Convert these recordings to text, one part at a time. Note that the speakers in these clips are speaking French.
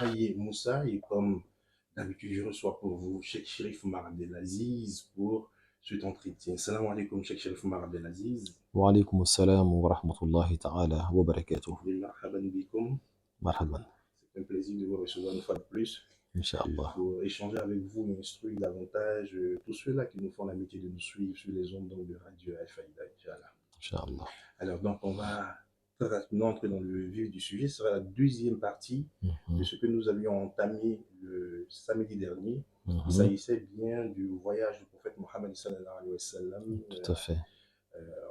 Haye Moussa, et comme d'habitude, je reçois pour vous Cheikh Chérif Oumar Abdelaziz pour cet entretien. Salam alaikum, Cheikh Chérif Oumar Abdelaziz. Wa alaykum assalam wa rahmatullahi ta'ala wa barakatuh. Marhaban bikoum. Marhaban. C'est un plaisir de vous recevoir une fois de plus Inch'Allah. pour échanger avec vous, instruire davantage tous ceux-là qui nous font l'amitié de nous suivre sur les ondes de Radio Al-Faïda, Inch'Allah. Inch'Allah. Alors, donc, on va très rapidement entrer dans le vif du sujet. Ce sera la deuxième partie de ce que nous avions entamé le samedi dernier. Il s'agissait bien du voyage du prophète Mohammed sallallahu alayhi wa sallam. Tout à fait.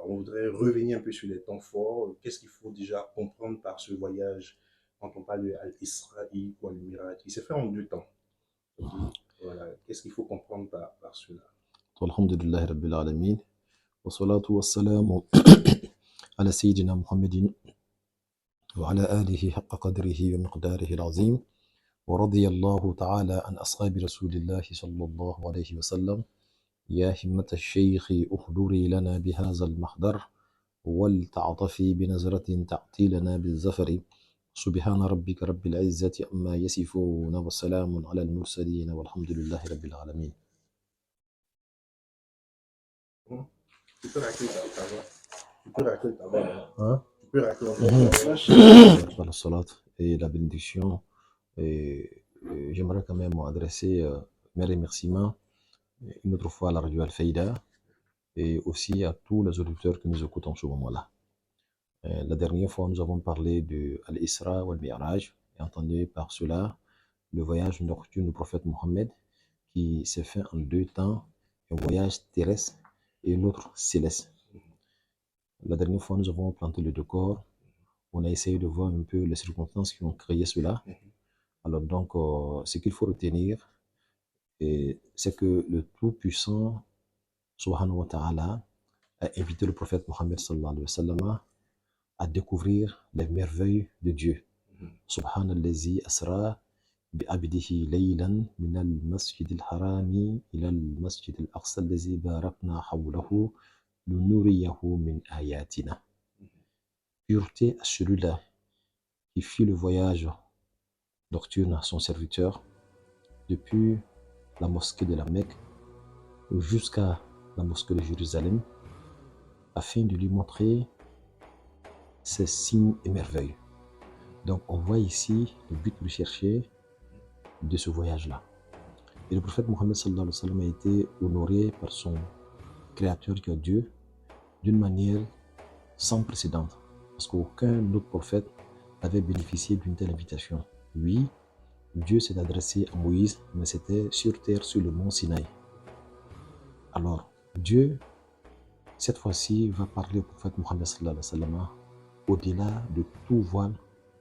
On voudrait revenir un peu sur les temps forts. Qu'est-ce qu'il faut déjà comprendre par ce voyage quand on parle de Al-Isra'i ou Al-Miraj? Il s'est fait en deux temps. Voilà. Qu'est-ce qu'il faut comprendre par cela? Alhamdulillah Rabbil Alameen. Wa salatu wa salamu ala Sayyidina Muhammadin wa ala alihi haqqa qadrihi wa miqdarihi al-azim. Wa radiyallahu ta'ala an ashabi rasulillahi sallallahu alayhi wa sallam. يا همة الشيخ أحضري لنا بهذا المحضر ولتعطفي بنظرة تعطي لنا بالزفر سبحان ربك رب العزة عما يصفون وسلام على المرسلين والحمد لله رب العالمين. Tu peux raconter ta voix. Tu peux raconter ta voix. Hein? Tu peux raconter la salat et la bénédiction. Et j'aimerais quand même adresser mes remerciements une autre fois à la radio Al-Faïda et aussi à tous les auditeurs qui nous écoutent en ce moment-là. La dernière fois, nous avons parlé de Al-Isra ou Al-Mi'raj, et entendu par cela le voyage nocturne du prophète Mohammed qui s'est fait en deux temps, un voyage terrestre et l'autre céleste. La dernière fois, nous avons planté le décor, on a essayé de voir un peu les circonstances qui ont créé cela. Alors donc, ce qu'il faut retenir, c'est que le Tout-Puissant, subhanahu wa ta'ala, a invité le prophète Mohammed sallallahu alayhi wa sallam à découvrir les merveilles de Dieu. Subhanallazi asra bi abdihi laylan min al-masjid al-harami ila al-masjid al-aqsa allazi barakna hawlahu lunuriyahu min ayatina. Pureté à celui-là qui fit le voyage nocturne à son serviteur depuis la mosquée de la Mecque jusqu'à la mosquée de Jérusalem afin de lui montrer ces signes et merveilles. Donc on voit ici le but recherché de ce voyage-là. Et le prophète Mohammed sallallahu alayhi wa sallam a été honoré par son créateur qui est Dieu d'une manière sans précédent. Parce qu'aucun autre prophète n'avait bénéficié d'une telle invitation. Oui, Dieu s'est adressé à Moïse, mais c'était sur terre, sur le mont Sinaï. Alors, Dieu, cette fois-ci, va parler au prophète Mohammed sallallahu alayhi wa sallam au-delà de tout voile,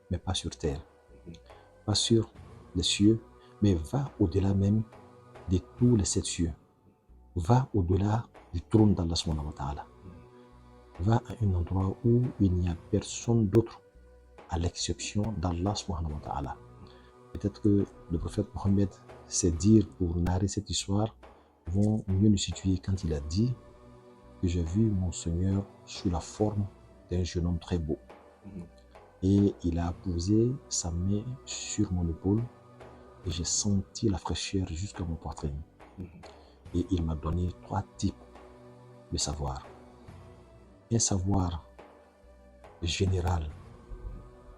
mais pas sur terre, pas sur les cieux, mais va au-delà même de tous les sept cieux, va au-delà du trône d'Allah subhanahu wa ta'ala, va à un endroit où il n'y a personne d'autre à l'exception d'Allah subhanahu wa ta'ala. Peut-être que le prophète Mohammed, ses dires pour narrer cette histoire vont mieux nous situer quand il a dit que j'ai vu mon Seigneur sous la forme d'un jeune homme très beau. Et il a posé sa main sur mon épaule et j'ai senti la fraîcheur jusqu'à mon poitrine. Et il m'a donné trois types de savoir. Un savoir général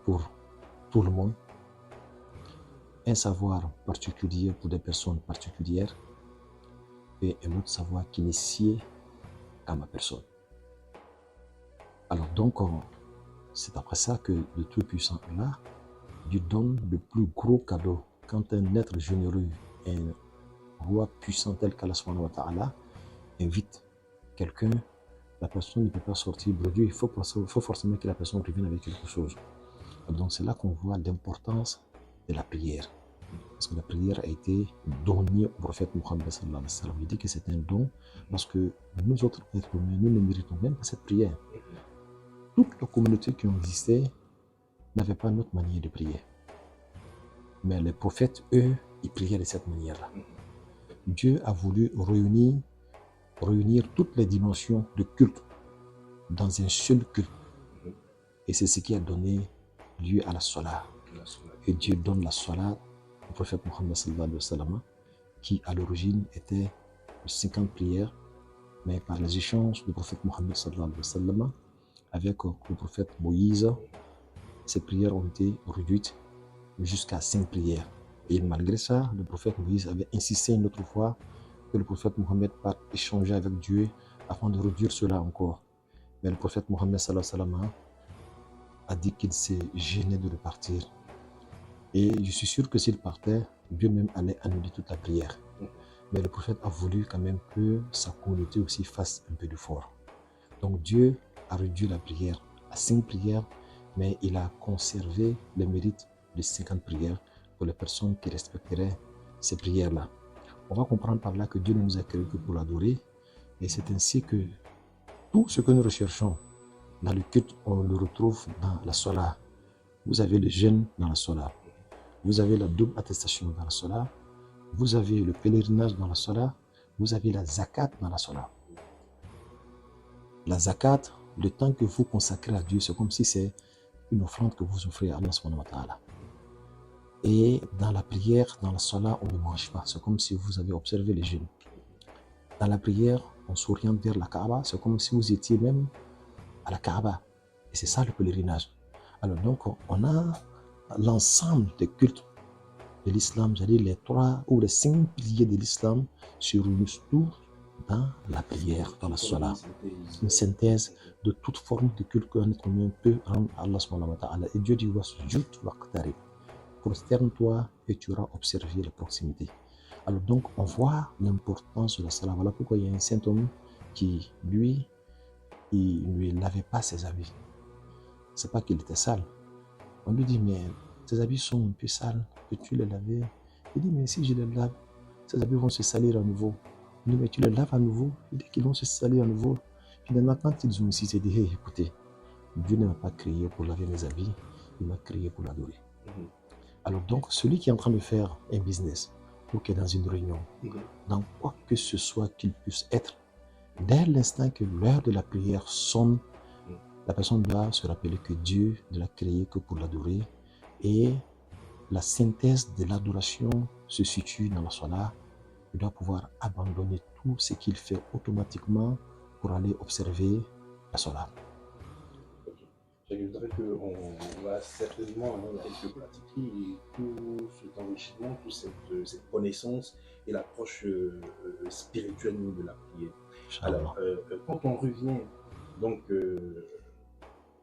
pour tout le monde, un savoir particulier pour des personnes particulières et un autre savoir qui n'est scié à ma personne. Alors donc, c'est après ça que le Tout-Puissant là lui donne le plus gros cadeau. Quand un être généreux, un roi puissant tel qu'Allah subhanahu wa ta'ala invite quelqu'un, la personne ne peut pas sortir bredouille, il faut forcément que la personne revienne avec quelque chose. Donc c'est là qu'on voit l'importance de la prière. Parce que la prière a été donnée au prophète Mohammed sallallahu alayhi wa sallam. Il dit que c'est un don parce que nous autres êtres humains, nous ne méritons même pas cette prière. Toutes les communautés qui ont existé n'avaient pas notre manière de prier. Mais les prophètes, eux, ils priaient de cette manière-là. Dieu a voulu réunir toutes les dimensions de culte dans un seul culte. Et c'est ce qui a donné lieu à la salat. et Dieu donne la salat au prophète Mohammed sallallahu alayhi wa sallam, qui à l'origine était de 50 prières, mais par les échanges du prophète Mohammed sallallahu alayhi wa sallam avec le prophète Moïse, ces prières ont été réduites jusqu'à 5 prières. Et malgré ça, le prophète Moïse avait insisté une autre fois que le prophète Mohammed parte échanger avec Dieu afin de réduire cela encore. Mais le prophète Mohammed sallallahu alayhi wa sallam a dit qu'il s'est gêné de repartir. Et je suis sûr que s'il partait, Dieu même allait annuler toute la prière. Mais le prophète a voulu quand même que sa communauté aussi fasse un peu d'effort. Donc Dieu a réduit la prière à 5 prières, mais il a conservé le mérite de 50 prières pour les personnes qui respecteraient ces prières-là. On va comprendre par là que Dieu ne nous a créés que pour l'adorer, et c'est ainsi que tout ce que nous recherchons dans le culte, on le retrouve dans la salat. Vous avez le jeûne dans la salat. Vous avez la double attestation dans la salat. Vous avez le pèlerinage dans la salat. Vous avez la zakat dans la salat. La zakat, le temps que vous consacrez à Dieu, c'est comme si c'est une offrande que vous offrez à Allah subhanahu wa ta'ala. Et dans la prière, dans la salat, on ne mange pas. C'est comme si vous avez observé les jeûnes. Dans la prière, on s'oriente vers la Kaaba. C'est comme si vous étiez même à la Kaaba. Et c'est ça le pèlerinage. Alors donc, on a l'ensemble des cultes de l'islam, c'est-à-dire les 3 ou les 5 piliers de l'islam se réunissent tous dans la prière, dans la salat. Une synthèse de toute forme de culte qu'un être humain peut rendre à Allah subhanahu wa ta'ala. Et Dieu dit wasjud waqtarib. Prosterne-toi et tu auras observé la proximité. Alors donc, on voit l'importance de la salat. Voilà pourquoi il y a un saint homme qui, lui, il ne lavait pas ses habits. C'est pas qu'il était sale. On lui dit, mais tes habits sont un peu sales, peux-tu les laver? Il dit, mais si je les lave, ces habits vont se salir à nouveau. Il dit, mais tu les laves à nouveau? Il dit qu'ils vont se salir à nouveau. Finalement, quand ils ont ici, c'est dit, hey, écoutez, Dieu ne m'a pas créé pour laver mes habits, il m'a créé pour l'adorer. Alors donc, celui qui est en train de faire un business, ou qui est dans une réunion, dans quoi que ce soit qu'il puisse être, dès l'instant que l'heure de la prière sonne, la personne doit se rappeler que Dieu ne l'a créé que pour l'adorer, et la synthèse de l'adoration se situe dans la salat. Il doit pouvoir abandonner tout ce qu'il fait automatiquement pour aller observer la salat. Je voudrais qu'on va certainement pratiquer tout cet enrichissement, toute cette connaissance et l'approche spirituelle de la prière. Alors, quand on revient donc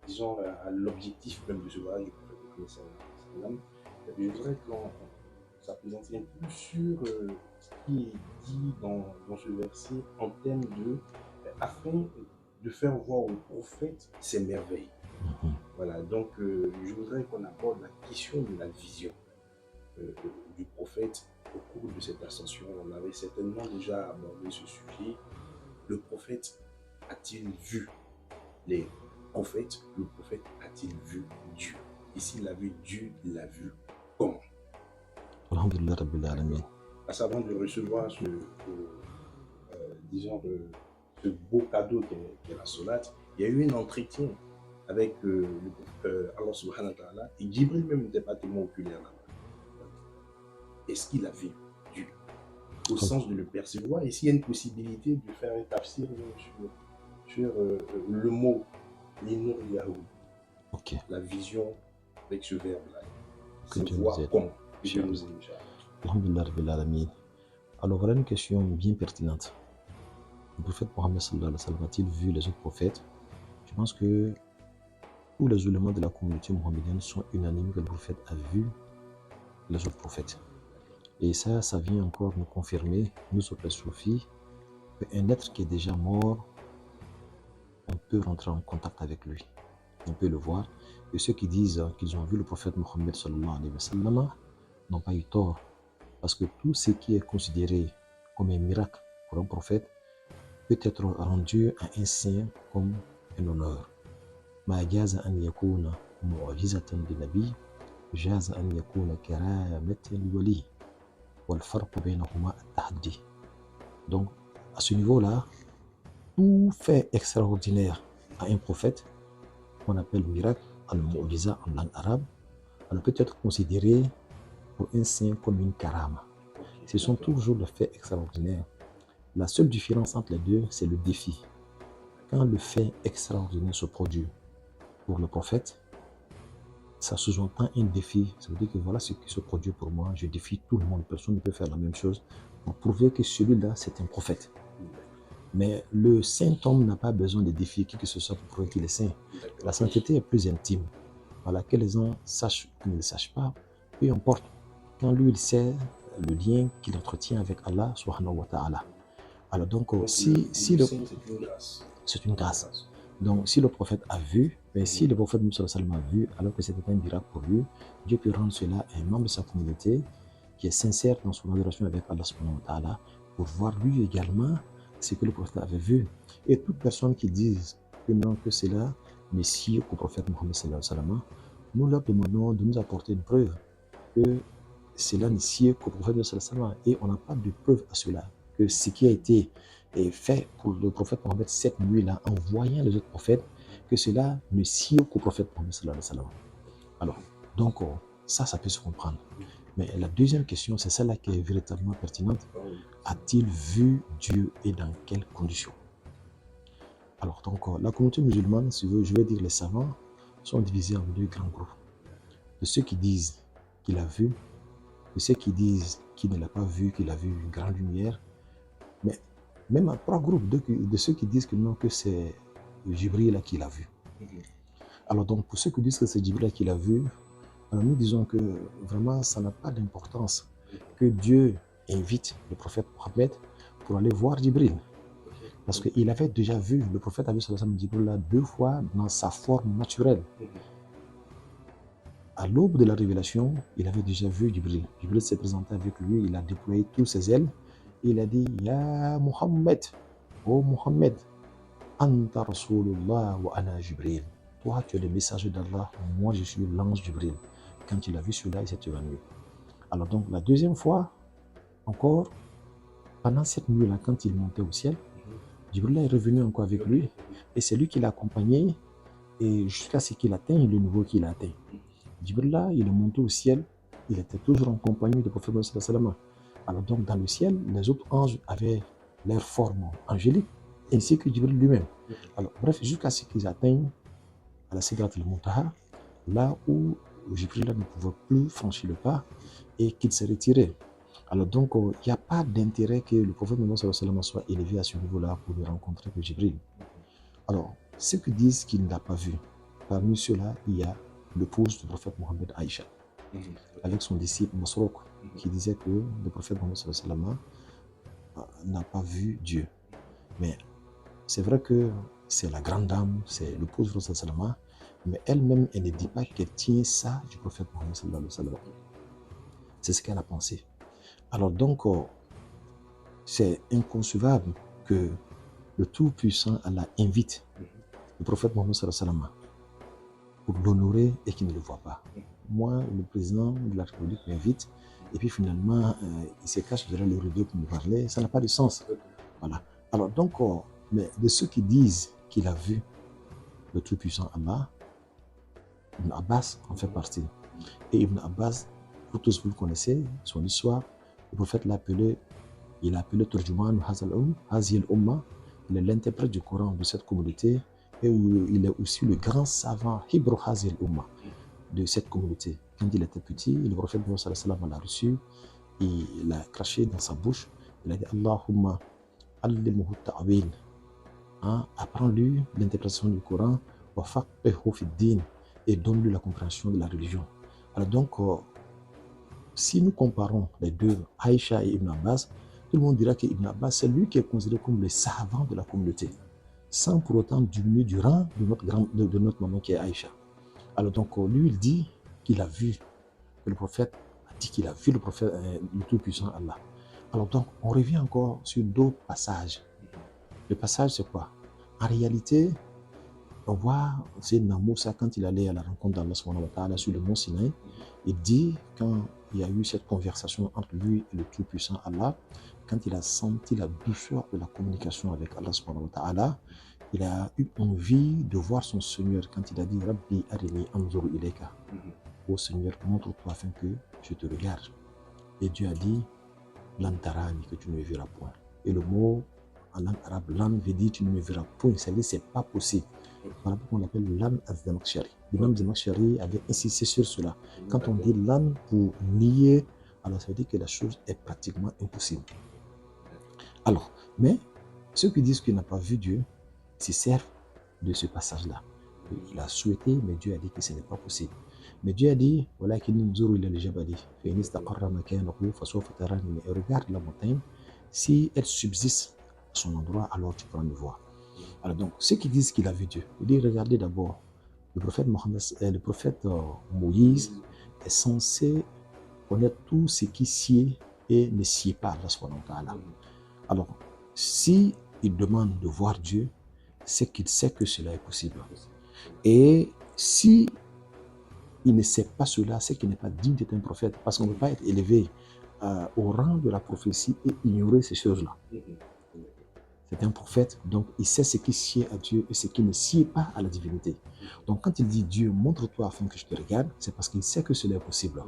disons, à l'objectif même de ce voyage du prophète Mohammed, je voudrais qu'on s'appuie un peu sur ce qui est dit dans ce verset en termes de afin de faire voir au prophète ses merveilles. Voilà, donc je voudrais qu'on aborde la question de la vision du prophète au cours de cette ascension. On avait certainement déjà abordé ce sujet. Le prophète a-t-il vu les prophètes? Le prophète a-t-il vu Dieu? Et s'il a vu Dieu, il l'a vu comment? Alhamdulillah Rabbil Alamin. Avant de recevoir disons, ce beau cadeau qu'est la sourate, il y a eu un entretien avec Allah subhanahu wa ta'ala, et Jibril même n'était pas tellement oculaire là-bas. Est-ce qu'il a vu Dieu au sens de le percevoir? Et s'il y a une possibilité de faire un tafsir sur le mot l'inur Yahou, la vision avec ce verbe-là, c'est voir comment Dieu nous aime. Alhamdulillah Rabbil Alamin. Alors voilà une question bien pertinente. Le prophète Mohammed sallallahu alayhi wa sallam a-t-il vu les autres prophètes? Je pense que tous les éléments de la communauté mohammedienne sont unanimes que le prophète a vu les autres prophètes. Et ça vient encore nous confirmer, nous autres soufis, qu'un être qui est déjà mort, on peut rentrer en contact avec lui. On peut le voir. Et ceux qui disent qu'ils ont vu le prophète Mohammed sallallahu alayhi wa sallam n'ont pas eu tort. Parce que tout ce qui est considéré comme un miracle pour un prophète peut être rendu à un saint comme un honneur. ما جاز أن يكون معجزة للنبي جاز أن يكون كرامة للولي والفرق بينهما التحدي. Donc à ce niveau-là, tout fait extraordinaire à un prophète, qu'on appelle miracle, al-mu'jiza en langue arabe, alors peut être considéré pour un saint comme une karama. Ce sont toujours des faits extraordinaires. La seule différence entre les deux, c'est le défi. Quand le fait extraordinaire se produit pour le prophète, ça sous-entend un défi. Ça veut dire que voilà ce qui se produit pour moi, je défie tout le monde. Personne ne peut faire la même chose pour prouver que celui-là, c'est un prophète. Mais le saint homme n'a pas besoin de défier qui que ce soit pour prouver qu'il est saint. La sainteté est plus intime. Voilà, que les gens sachent ou ne le sachent pas, peu importe. Quand lui, il sait le lien qu'il entretient avec Allah, subhanahu wa ta'ala. Alors donc, c'est une grâce. Donc, si le prophète a vu, mais si le prophète a vu, alors que c'était un miracle pour lui, Dieu peut rendre cela à un membre de sa communauté qui est sincère dans son adoration avec Allah subhanahu wa ta'ala, pour voir lui également ce que le prophète avait vu. Et toute personne qui dise que non, que cela n'est si qu'au prophète Mohammed sallallahu alayhi wa sallam, nous leur demandons de nous apporter une preuve que cela n'est si qu'au prophète sallallahu alayhi wa sallam, et on n'a pas de preuve à cela, que ce qui a été fait pour le prophète Mohammed cette nuit-là, en voyant les autres prophètes, que cela ne sied qu'au prophète Mohammed sallallahu alayhi wa sallam. Alors, donc, ça peut se comprendre. Mais la deuxième question, c'est celle-là qui est véritablement pertinente. A-t-il vu Dieu et dans quelles conditions? Alors, donc, la communauté musulmane, si je vais dire les savants, sont divisés en deux grands groupes. De ceux qui disent qu'il a vu, de ceux qui disent qu'il ne l'a pas vu, qu'il a vu une grande lumière. Mais même à trois groupes de ceux qui disent que non, que c'est Jibril qui l'a vu. Alors, donc, pour ceux qui disent que c'est Jibril qui l'a vu, alors nous disons que vraiment, ça n'a pas d'importance que Dieu invite le prophète Mohammed pour aller voir Jibril. Parce qu'il avait déjà vu, le prophète avait vu Jibril deux fois dans sa forme naturelle. À l'aube de la révélation, il avait déjà vu Jibril. Jibril s'est présenté avec lui, il a déployé tous ses ailes. Il a dit, Ya Muhammad, oh Muhammad, Anta Rasulullah wa ana Jibril. Toi, tu es le messager d'Allah, moi je suis l'ange Jibril. Quand il a vu cela, il s'est évanoui. Alors donc, la deuxième fois, encore, pendant cette nuit-là, quand il montait au ciel, Jibril est revenu encore avec lui, et c'est lui qui l'a accompagné, et jusqu'à ce qu'il atteigne le niveau qu'il a atteint. Jibril là, il est monté au ciel, il était toujours en compagnie du prophète sallallahu alayhi wa sallam. Alors donc, dans le ciel, les autres anges avaient leur forme angélique, ainsi que Jibril lui-même. Alors, bref, jusqu'à ce qu'ils atteignent à la Sidrat al-Muntaha, là où Jibril ne pouvait plus franchir le pas et qu'il s'est retiré. Alors donc, il n'y a pas d'intérêt que le prophète Mohammed sallallahu alayhi wa sallam soit élevé à ce niveau-là pour ne rencontrer que Jibril. Alors, ceux qui disent qu'il ne l'a pas vu, parmi ceux-là, il y a l'épouse du prophète Mohammed, Aïcha, avec son disciple Masrouk, qui disait que le prophète Mohammed sallallahu alayhi wa sallam n'a pas vu Dieu. Mais c'est vrai que c'est la grande dame, c'est l'épouse du prophète sallallahu alayhi wa sallam, mais elle-même, elle ne dit pas qu'elle tient ça du prophète Mohammed sallallahu alayhi wa sallam. C'est ce qu'elle a pensé. Alors donc, c'est inconcevable que le Tout-Puissant Allah invite le prophète Mohammed sallallahu alayhi wa sallam pour l'honorer et qu'il ne le voit pas. Moi, le président de la République m'invite et puis finalement, il se cache derrière le rideau pour me parler. Ça n'a pas de sens. Voilà. Alors donc, mais de ceux qui disent qu'il a vu le Tout-Puissant Allah, Ibn Abbas en fait partie. Et Ibn Abbas, vous tous vous le connaissez, son histoire, le prophète l'a appelé, il a appelé Turjuman Hazil Umma, il est l'interprète du Coran de cette communauté, et il est aussi le grand savant Hibru Hazil Umma de cette communauté. Quand il était petit, le prophète l'a reçu, il a craché dans sa bouche, il a dit Allahumma allimuhu ta'wil, apprends-lui l'interprétation du Coran, wa faqihhu fi din, et donne-lui la compréhension de la religion. Alors donc, si nous comparons les deux, Aïcha et Ibn Abbas, tout le monde dira qu'Ibn Abbas, c'est lui qui est considéré comme le savant de la communauté, sans pour autant diminuer du rang de notre maman qui est Aïcha. Alors donc, lui, il dit qu'il a vu, que le prophète a dit qu'il a vu le prophète, le Tout-Puissant Allah. Alors donc, on revient encore sur d'autres passages. Le passage, c'est quoi? En réalité, on voit Sayyidina Moussa quand il allait à la rencontre d'Allah subhanahu wa ta'ala sur le mont Sinaï, il dit, quand il y a eu cette conversation entre lui et le Tout-Puissant Allah, quand il a senti la douceur de la communication avec Allah subhanahu wa ta'ala, il a eu envie de voir son Seigneur quand il a dit Rabbi arini anzuru ilayka. Ô Seigneur, montre-toi afin que je te regarde. Et Dieu a dit Lantarani, que tu ne me verras point. Et le mot en langue arabe, lan veut dire tu ne me verras point. Ça veut dire c'est pas possible. Voilà pourquoi on appelle lan az-Zamakhshari. L'imam Zamakhshari avait insisté sur cela. Quand on dit lan pour nier, alors ça veut dire que la chose est pratiquement impossible. Alors, mais ceux qui disent qu'il n'a pas vu Dieu se servent de ce passage-là. Il a souhaité, mais Dieu a dit que ce n'est pas possible. Mais Dieu a dit, regarde la montagne, si elle subsiste à son endroit, alors tu pourras me voir. Alors donc, ceux qui disent qu'il a vu Dieu, il dit, regardez d'abord, le prophète Moïse est censé connaître tout ce qui sied et ne sied pas à Allah. Alors, si il demande de voir Dieu, c'est qu'il sait que cela est possible. Et si il ne sait pas cela, c'est qu'il n'est pas digne d'être un prophète, parce qu'on ne peut pas être élevé au rang de la prophétie et ignorer ces choses-là. C'est un prophète, donc il sait ce qui sied à Dieu et ce qui ne sied pas à la divinité. Donc quand il dit Dieu, montre-toi afin que je te regarde, c'est parce qu'il sait que cela est possible.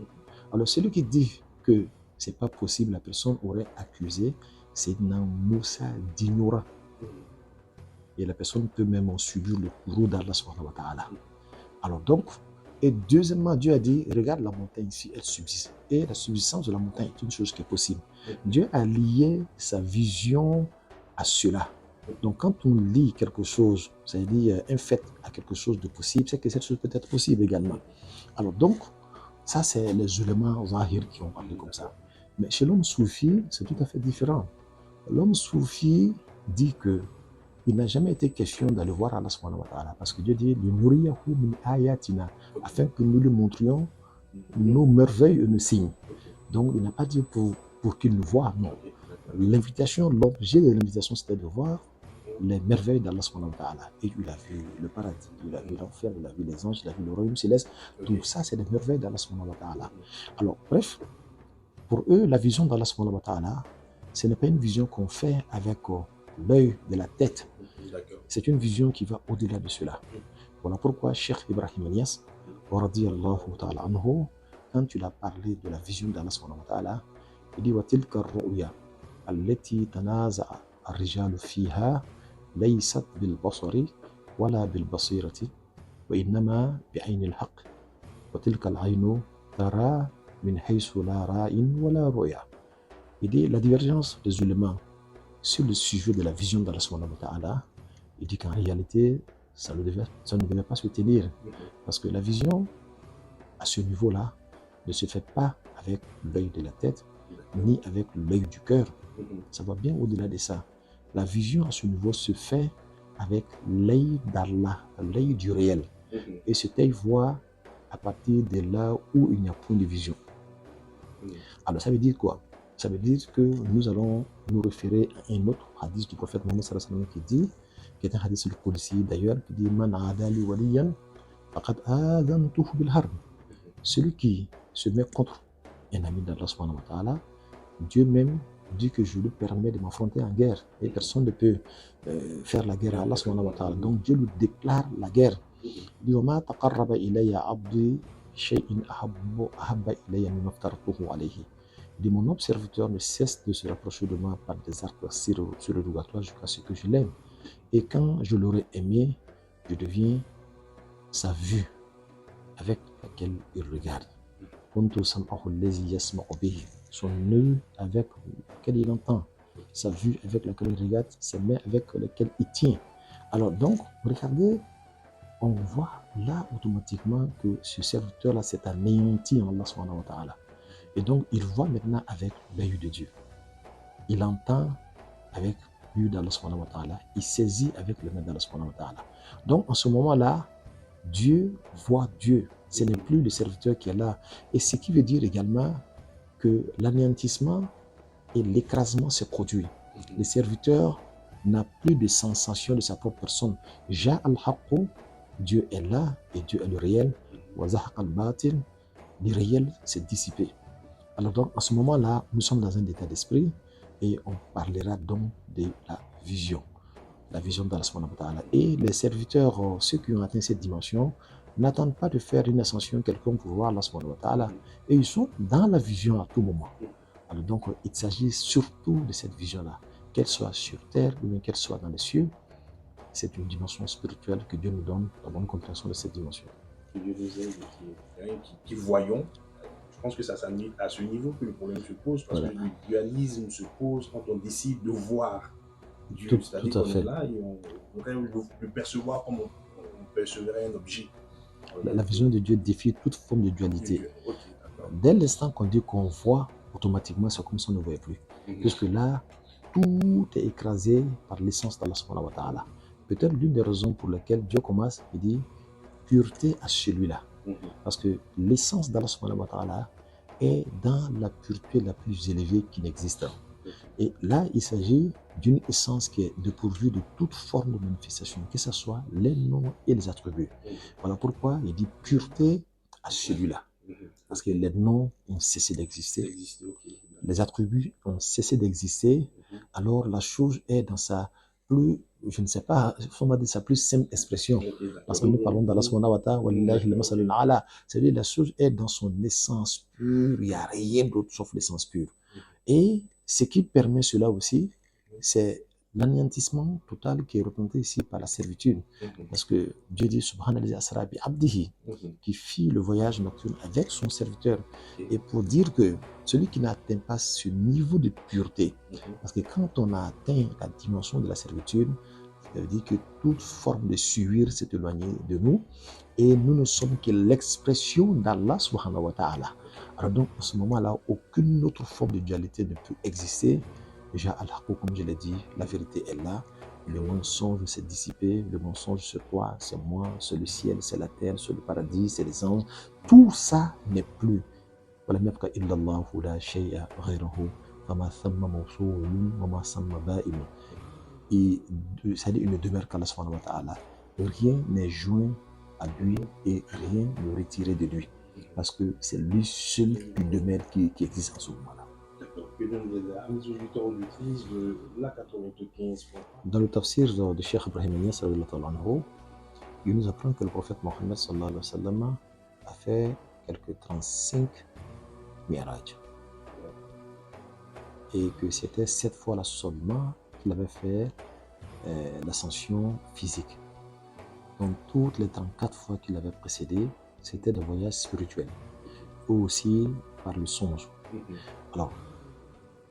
Alors celui qui dit que ce n'est pas possible, la personne aurait accusé Sayyidina Moussa d'ignorant. Et la personne peut même en subir le courroux d'Allah subhanahu wa ta'ala. Alors donc, et deuxièmement, Dieu a dit, regarde la montagne ici, elle subsiste. Et la subsistance de la montagne est une chose qui est possible. Dieu a lié sa vision à cela. Donc quand on lit quelque chose, c'est-à-dire un fait à quelque chose de possible, c'est que cette chose peut être possible également. Alors donc, ça c'est les éléments zahir qui ont parlé comme ça. Mais chez l'homme soufi, c'est tout à fait différent. L'homme soufi dit que il n'a jamais été question d'aller voir Allah subhanahu wa ta'ala, parce que Dieu dit afin que nous lui montrions nos merveilles et nos signes. Donc il n'a pas dit pour qu'il nous voie, non. L'invitation, l'objet de l'invitation, c'était de voir les merveilles d'Allah subhanahu wa ta'ala. Et il a vu le paradis, il a vu l'enfer, il a vu les anges, il a vu le royaume céleste. Donc ça, c'est les merveilles d'Allah subhanahu wa ta'ala. Alors bref, pour eux, la vision d'Allah subhanahu wa ta'ala, ce n'est pas une vision qu'on fait avec l'œil de la tête. C'est une vision qui va au-delà de cela. Voilà pourquoi Cheikh Ibrahim Elias, radiyallahu ta'ala anhu, quand il a parlé de la vision d'Allah subhanahu wa ta'ala, il dit وَتِلْكَ الرُّؤْيَا التي تنازع الرجال فيها ليست بالبصر ولا بالبصيرة وإنما بعين الحق وتلك العين ترى من حيث لا راء ولا رؤيا. Il dit la divergence des éléments sur le sujet de la vision d'Allah subhanahu wa ta'ala. Il dit qu'en réalité, ça ne devait pas se tenir. Parce que la vision, à ce niveau-là, ne se fait pas avec l'œil de la tête, ni avec l'œil du cœur. Ça va bien au-delà de ça. La vision, à ce niveau, se fait avec l'œil d'Allah, l'œil du réel. Et cet œil voit à partir de là où il n'y a point de vision. Alors, ça veut dire quoi? Ça veut dire que nous allons nous référer à un autre hadith du prophète Mohammed sallallahu alayhi wa sallam qui dit, qui est un hadith le policier d'ailleurs, qui dit Man adali waliyan faqad adantuhu bil harb. Celui qui se met contre un ami d'Allah subhanahu wa ta'ala, Dieu même dit que je lui permets de m'affronter en guerre et personne ne peut faire la guerre à Allah subhanahu wa ta'ala. Donc Dieu lui déclare la guerre. Il dit وما تقرب إلي عبدي شيء أحب إلي مما افترضته عليه. Il dit, mon observateur ne cesse de se rapprocher de moi par des actes surérogatoires jusqu'à ce que je l'aime. Et quand je l'aurai aimé, je deviens sa vue avec laquelle il regarde. Son œil avec lequel il entend, sa vue avec laquelle il regarde, ses mains avec lesquelles il tient. Alors donc, regardez, on voit là automatiquement que ce serviteur-là s'est anéanti en Allah subhanahu wa ta'ala. Et donc, il voit maintenant avec l'œil de Dieu. Il entend avec l'œil d'Allah subhanahu wa ta'ala. Il saisit avec le main d'Allah subhanahu wa ta'ala. Donc, en ce moment-là, Dieu voit Dieu. Ce n'est plus le serviteur qui est là. Et ce qui veut dire également que l'anéantissement et l'écrasement s'est produit. Le serviteur n'a plus de sensation de sa propre personne. Ja al-haqqu, Dieu est là et Dieu est le réel. Wa zahaq al-batil, le réel s'est dissipé. Alors donc, à ce moment-là, nous sommes dans un état d'esprit et on parlera donc de la vision. la vision d'Allah subhanahu wa ta'ala. Et les serviteurs, ceux qui ont atteint cette dimension, n'attendent pas de faire une ascension quelconque pour voir Allah subhanahu wa ta'ala. Et ils sont dans la vision à tout moment. Alors donc, il s'agit surtout de cette vision-là, qu'elle soit sur terre ou bien qu'elle soit dans les cieux. C'est une dimension spirituelle que Dieu nous donne, la bonne compréhension de cette dimension. Que Dieu nous aide, qui voyons. Je pense que ça, à ce niveau que le problème se pose, parce que le dualisme se pose quand on décide de voir Dieu. C'est-à-dire qu'on est là et on voudrait le percevoir comme on percevrait un objet. La vision de Dieu défie toute forme de dualité. Dès l'instant qu'on dit qu'on voit, automatiquement, c'est comme si on ne voyait plus. Puisque là, tout est écrasé par l'essence d'Allah subhanahu wa ta'ala. Peut-être l'une des raisons pour lesquelles Dieu commence, il dit pureté à celui-là. Parce que l'essence d'Allah subhanahu wa ta'ala est dans la pureté la plus élevée qui n'existe. Et là, il s'agit d'une essence qui est dépourvue de toute forme de manifestation, que ce soit les noms et les attributs. Voilà pourquoi il dit pureté à celui-là. Parce que les noms ont cessé d'exister, les attributs ont cessé d'exister, alors la chose est dans sa plus, je ne sais pas, on va dire sa plus simple expression. Parce que nous parlons d'Allah subhanahu wa ta'ala, c'est-à-dire la chose est dans son essence pure, il n'y a rien d'autre sauf l'essence pure. Et ce qui permet cela aussi, c'est l'anéantissement total qui est représenté ici par la servitude. Parce que Dieu dit Subhanallah asra bi abdihi, qui fit le voyage nocturne avec son serviteur. Et pour dire que celui qui n'atteint pas ce niveau de pureté, parce que quand on a atteint la dimension de la servitude, ça veut dire que toute forme de suivre s'est éloignée de nous et nous ne sommes que l'expression d'Allah subhanahu wa ta'ala. Alors donc, à ce moment-là, aucune autre forme de dualité ne peut exister. Déjà, Allah, comme je l'ai dit, la vérité est là. Le mensonge s'est dissipé. Le mensonge, c'est toi, c'est moi, c'est le ciel, c'est la terre, c'est le paradis, c'est les anges. Tout ça n'est plus. Et c'est-à-dire, il ne demeure qu'Allah subhanahu wa ta'ala. Rien n'est joint à lui et rien ne retiré de lui. Parce que c'est lui seul qui demeure, qui existe en ce moment-là. Dans le tafsir de Cheikh Ibrahim Niass, il nous apprend que le prophète Mohammed sallallahu alayhi wa sallam a fait quelques 35 miraj. Et que c'était 7 fois là seulement qu'il avait fait l'ascension physique. Donc toutes les 34 fois qu'il avait précédé, c'était des voyages spirituels, ou aussi par le songe. Alors,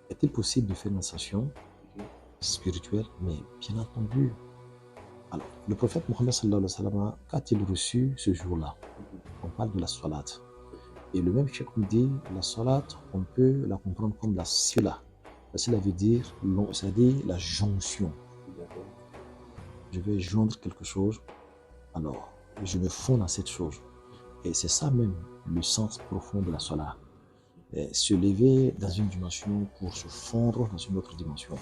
est-il possible de faire une ascension spirituelle? Mais bien entendu. Alors, le prophète Mohammed sallallahu alayhi wa sallam, qu'a-t-il reçu ce jour-là? On parle de la salat. Et le même cheikh nous dit, la salat, on peut la comprendre comme la sila. La sila veut dire, c'est-à-dire la jonction. Je vais joindre quelque chose, alors je me fonds dans cette chose. Et c'est ça même le sens profond de la salat. Se lever dans une dimension pour se fondre dans une autre dimension.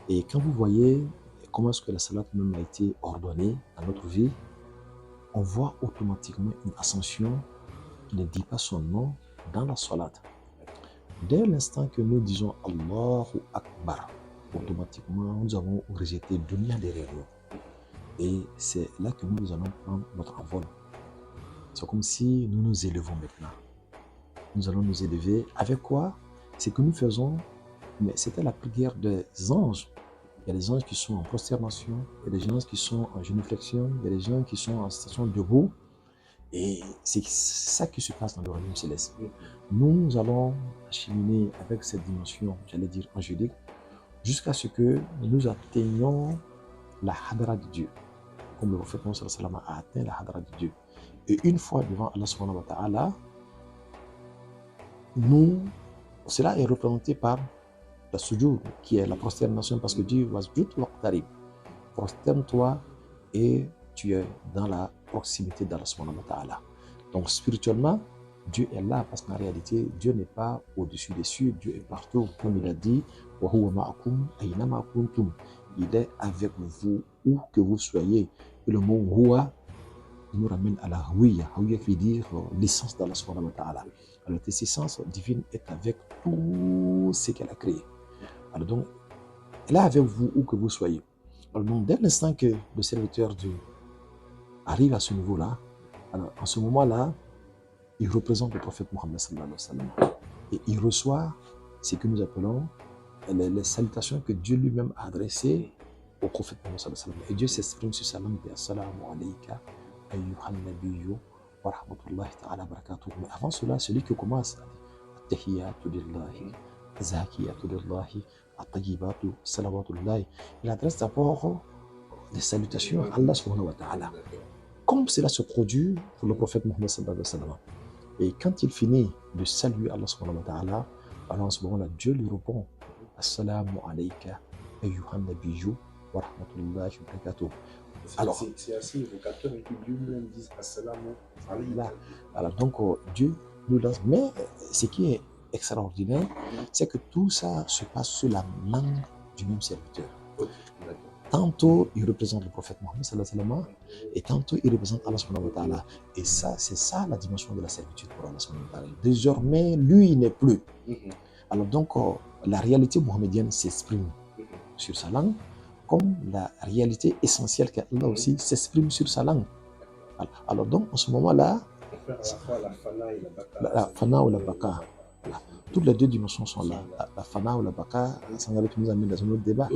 Et quand vous voyez comment est-ce que la salat même a été ordonnée dans notre vie, on voit automatiquement une ascension qui ne dit pas son nom dans la salat. Dès l'instant que nous disons Allahu Akbar, automatiquement nous avons rejeté dunya derrière nous. Et c'est là que nous allons prendre notre envol. C'est comme si nous nous élevons maintenant. Nous allons nous élever avec quoi? C'est que nous faisons, mais c'était la prière des anges. Il y a des anges qui sont en prosternation, il y a des gens qui sont en génuflexion, il y a des gens qui sont en station debout. Et c'est ça qui se passe dans le royaume céleste. Nous allons cheminer avec cette dimension, j'allais dire angélique, jusqu'à ce que nous atteignions la hadra de Dieu. Comme le prophète Mohammed sallallahu alayhi wa sallam a atteint la hadra de Dieu. Et une fois devant Allah subhanahu wa ta'ala, cela est représenté par la sujoud, qui est la prosternation, parce que Dieu wasjud waqtarib. Prosterne-toi et tu es dans la proximité d'Allah subhanahu wa ta'ala. Donc spirituellement, Dieu est là, parce qu'en réalité, Dieu n'est pas au-dessus des cieux, Dieu est partout. Comme il a dit, wa huwa ma'akum aynama kuntum. Il est avec vous où que vous soyez. Et le mot huwa nous ramène à la huwiya. Huwiya qui veut dire l'essence d'Allah subhanahu wa ta'ala. Alors cette essence divine est avec tout ce qu'elle a créé. Alors donc, elle est avec vous où que vous soyez. Alors, donc, dès l'instant que le serviteur de Dieu arrive à ce niveau-là, alors en ce moment-là, il représente le prophète Mohammed sallallahu alayhi wa sallam. Et il reçoit ce que nous appelons les salutations que Dieu lui-même a adressées au prophète Mohammed sallallahu alayhi wa sallam. Et Dieu s'exprime sur sa langue, Assalamu alayka ayyuhan nabiyyu wa rahmatullahi ta'ala barakatuh. Mais avant cela, celui qui commence à dire At-tahiyyatu lillahi, Zakiyatu lillahi, At-tayyibatu, Salawatullahi. Il adresse d'abord des salutations à Allah subhanahu wa ta'ala. Comme cela se produit pour le prophète Mohammed sallallahu alayhi wa sallam. Et quand il finit de saluer Allah subhanahu wa ta'ala, alors en ce moment-là, Dieu lui répond Assalamu alayka ayyuhan nabiyyu wa rahmatullahi wa barakatuh. Alors, c'est assez évocateur que Dieu lui-même dise Assalamu alayka. Alors donc, Dieu nous lance. Mais ce qui est extraordinaire, c'est que tout ça se passe sur la langue du même serviteur. Tantôt, il représente le prophète Mohammed sallallahu alayhi wa sallam, et tantôt, il représente Allah subhanahu wa ta'ala. Et ça, c'est ça la dimension de la servitude pour Allah subhanahu wa ta'ala. Désormais, lui, il n'est plus. Alors donc, la réalité mohammedienne s'exprime sur sa langue, comme la réalité essentielle qu'Allah aussi s'exprime sur sa langue. Alors donc, en ce moment-là, la fana ou la baka, toutes les deux dimensions sont là. La fana ou la baka, ça nous amène dans un autre débat.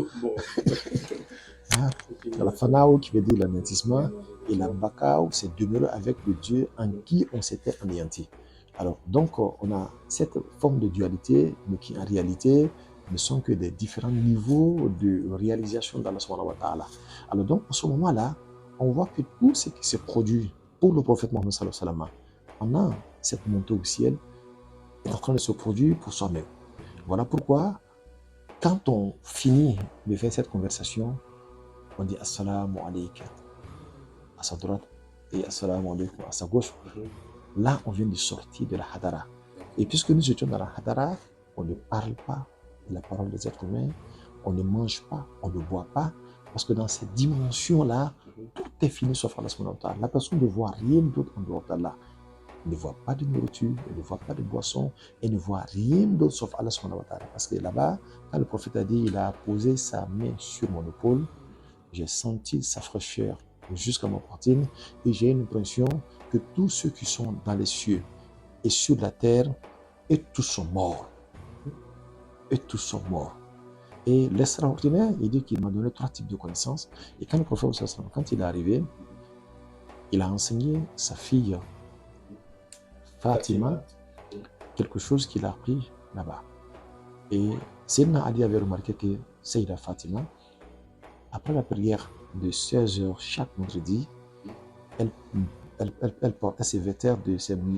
La fanao qui veut dire l'anéantissement et la bakao c'est demeurer avec le Dieu en qui on s'était anéanti. Alors donc on a cette forme de dualité mais qui en réalité ne sont que des différents niveaux de réalisation d'Allah subhanahu wa ta'ala. Alors donc en ce moment-là on voit que tout ce qui se produit pour le prophète Mohammed sallallahu alayhi wa sallam, on a cette montée au ciel est en train de se produire pour soi-même. Voilà pourquoi quand on finit de faire cette conversation, on dit Assalamu alayka à sa droite et Assalamu alaykum à sa gauche. Là, on vient de sortir de la hadara. Et puisque nous étions dans la hadara, on ne parle pas de la parole des êtres humains, on ne mange pas, on ne boit pas, parce que dans cette dimension-là, tout est fini sauf Allah subhanahu wa ta'ala. La personne ne voit rien d'autre en dehors d'Allah. Elle ne voit pas de nourriture, elle ne voit pas de boisson, elle ne voit rien d'autre sauf Allah subhanahu wa ta'ala. Parce que là-bas, quand le prophète a dit, il a posé sa main sur mon épaule, j'ai senti sa fraîcheur jusqu'à ma poitrine et j'ai une impression que tous ceux qui sont dans les cieux et sur la terre, et tous sont morts. Et tous sont morts. Et l'extraordinaire, il dit qu'il m'a donné 3 types de connaissances. Et quand le prophète, quand il est arrivé, il a enseigné sa fille Fatima quelque chose qu'il a appris là-bas. Et Sayyidina Ali avait remarqué que Sayyida Fatima, après la prière de 16 heures chaque vendredi, elle portait ses vêtements,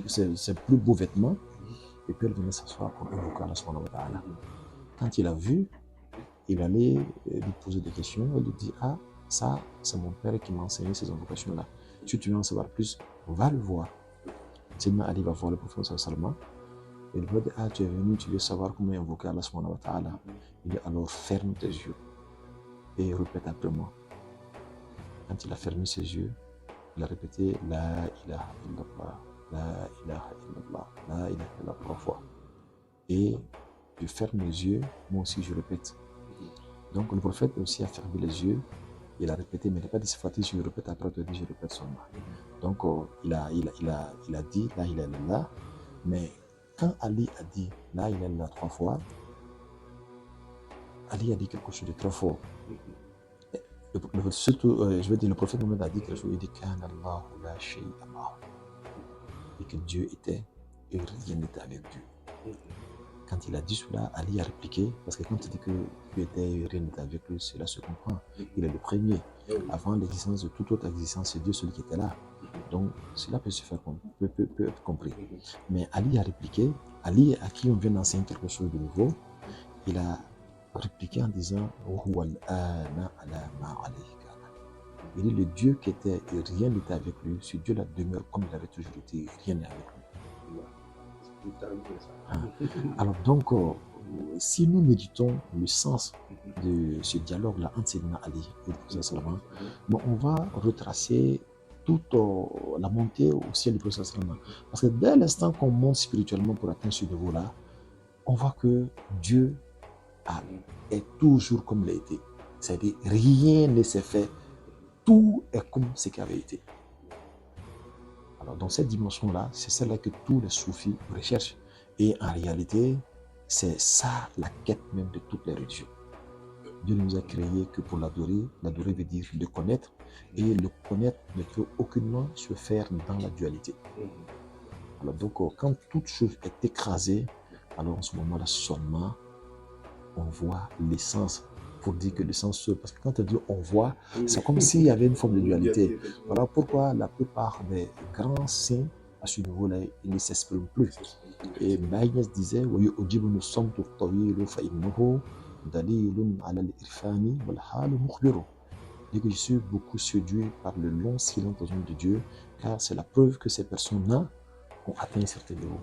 ses plus beaux vêtements, et puis elle venait s'asseoir pour invoquer Allah subhanahu wa ta'ala. Quand il a vu, il allait lui poser des questions, il lui dit ah, ça, c'est mon père qui m'a enseigné ces invocations-là. Si tu veux en savoir plus, va le voir. Sayyidina Ali va voir le prophète sallallahu alayhi wa sallam. Il lui dit ah, tu es venu, tu veux savoir comment invoquer Allah subhanahu wa ta'ala. Il dit alors ferme tes yeux et répète après moi. Quand il a fermé ses yeux, il a répété La ilaha illallah, La ilaha illallah, La ilaha illallah 3 fois. Et je ferme les yeux, moi aussi je répète. Donc le prophète aussi a fermé les yeux, il a répété, mais il n'a pas dit cette fois-ci je répète, après tu dis je répète seulement. Donc il a dit La ilaha illallah, mais quand Ali a dit La ilaha illallah 3 fois, Ali a dit quelque chose de très fort. Surtout, je veux dire, le prophète Mohammed a dit quelque chose, il dit Kana Allahu la shay'a ma'ahu, et que Dieu était et rien n'était avec Dieu. Quand il a dit cela, Ali a répliqué, parce que quand il dit que Dieu était et rien n'était avec lui, cela se comprend. Il est le premier. Avant l'existence de toute autre existence, c'est Dieu celui qui était là. Donc cela peut se faire peut être compris. Mais Ali a répliqué, Ali à qui on vient d'enseigner quelque chose de nouveau, il a répliqué en disant il dit le Dieu qui était et rien n'était avec lui, ce Dieu-là demeure comme il avait toujours été, rien n'est avec lui. Alors donc, si nous méditons le sens de ce dialogue-là entre Sayyidina Ali et le prophète sallallahu alayhi wa sallam, on va retracer toute la montée au ciel du prophète sallallahu alayhi wa sallam. Parce que dès l'instant qu'on monte spirituellement pour atteindre ce niveau-là, on voit que Dieu est toujours comme il a été. C'est-à-dire, rien ne s'est fait. Tout est comme ce qui avait été. Alors, dans cette dimension-là, c'est celle-là que tous les soufis recherchent. Et en réalité, c'est ça la quête même de toutes les religions. Dieu ne nous a créés que pour l'adorer. L'adorer veut dire le connaître. Et le connaître ne peut aucunement se faire dans la dualité. Alors donc, quand toute chose est écrasée, alors en ce moment-là seulement, on voit l'essence. Pour dire que l'essence, parce que quand on dit on voit, c'est comme s'il y avait une forme de dualité. Voilà pourquoi la plupart des grands saints, à ce niveau-là, ils ne s'expriment plus. Et Baïnes disait, nous sommes tout que je suis beaucoup séduit par le long silence de Dieu, car c'est la preuve que ces personnes-là ont atteint un certain niveau.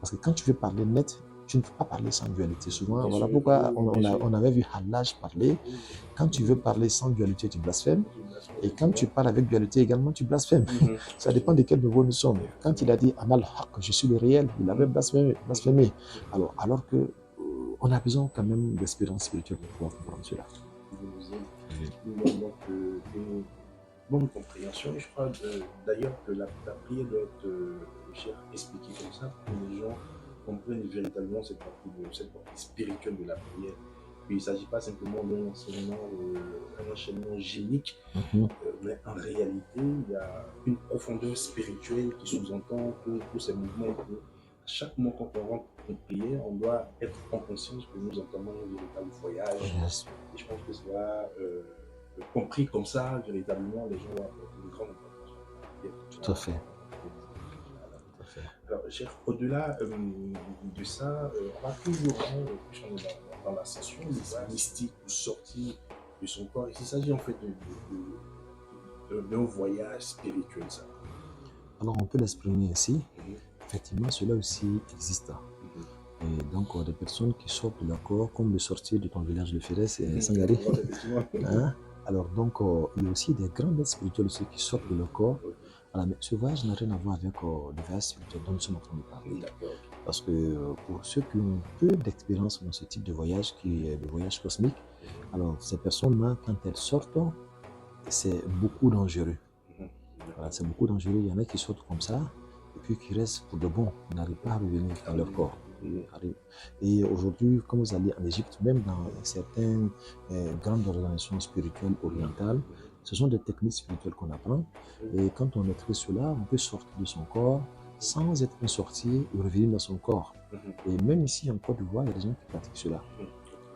Parce que quand tu veux parler net, tu ne peux pas parler sans dualité. Souvent, voilà pourquoi on avait vu Hallaj parler. Quand tu veux parler sans dualité, tu blasphèmes. Et quand tu parles avec dualité également, tu blasphèmes. Ça dépend de quel niveau nous sommes. Quand il a dit Anal Haq, je suis le réel, il avait blasphémé. Alors que on a besoin quand même d'expérience spirituelle pour pouvoir comprendre cela. Donc, une bonne compréhension. Et je crois d'ailleurs que la prière doit être expliquée comme ça pour que les gens comprennent véritablement cette partie spirituelle de la prière. Puis il ne s'agit pas simplement d'un enchaînement génique, mais en réalité, il y a une profondeur spirituelle qui sous-entend tous ces mouvements. À chaque moment quand on rentre en prière, on doit être en conscience que nous entamons un véritable voyage. Yes. Et je pense que cela, compris comme ça, véritablement, les gens vont apporter une grande importance. Tout à fait. Alors, cher, au-delà de ça, on va toujours, plus on est dans l'ascension, mystique ou sortie de son corps. Il s'agit en fait d'un voyage spirituel, ça. Alors, on peut l'exprimer ainsi. Effectivement, cela aussi existe. Et donc, des personnes qui sortent de leur corps, comme de sortir de ton village de Férès et Sangaré. Hein? Alors, donc, il y a aussi des grands maîtres spirituels aussi qui sortent de leur corps. Alors, mais ce voyage n'a rien à voir avec le voyage spirituel dont nous sommes en train de parler. Parce que pour ceux qui ont peu d'expérience dans ce type de voyage, qui est le voyage cosmique, alors ces personnes-là, quand elles sortent, c'est beaucoup dangereux. Voilà, c'est beaucoup dangereux. Il y en a qui sortent comme ça, et puis qui restent pour de bon, n'arrivent pas à revenir dans leur corps. Et aujourd'hui, comme vous allez en Égypte, même dans certaines grandes organisations spirituelles orientales, ce sont des techniques spirituelles qu'on apprend. Et quand on maîtrise cela, on peut sortir de son corps sans être sorti et revenir dans son corps. Et même ici en Côte d'Ivoire, il y a des gens qui pratiquent cela.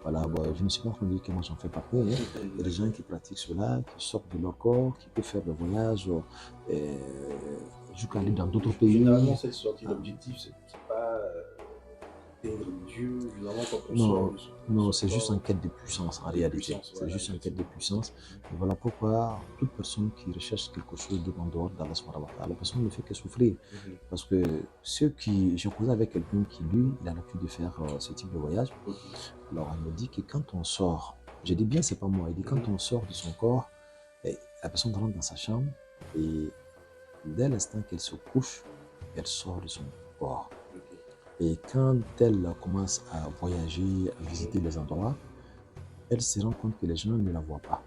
Voilà, je ne suis pas en train de dire que moi j'en fais partie. Il y a des gens qui pratiquent cela, qui sortent de leur corps, qui peuvent faire des voyages jusqu'à aller dans d'autres pays. Généralement, cette sortie, l'objectif, c'est pas Dieu, généralement, quand on sort de non, c'est juste une quête de puissance en réalité. C'est juste une quête de puissance. Et voilà pourquoi toute personne qui recherche quelque chose de en dehors d'Allah, la personne ne fait que souffrir. Parce que j'ai causé avec quelqu'un qui, lui, il a l'habitude de faire ce type de voyage. Alors, elle me dit que quand on sort, je dis bien, c'est pas moi, il dit quand on sort de son corps, la personne rentre dans sa chambre et dès l'instant qu'elle se couche, elle sort de son corps. Et quand elle commence à voyager, à visiter les endroits, elle se rend compte que les gens ne la voient pas.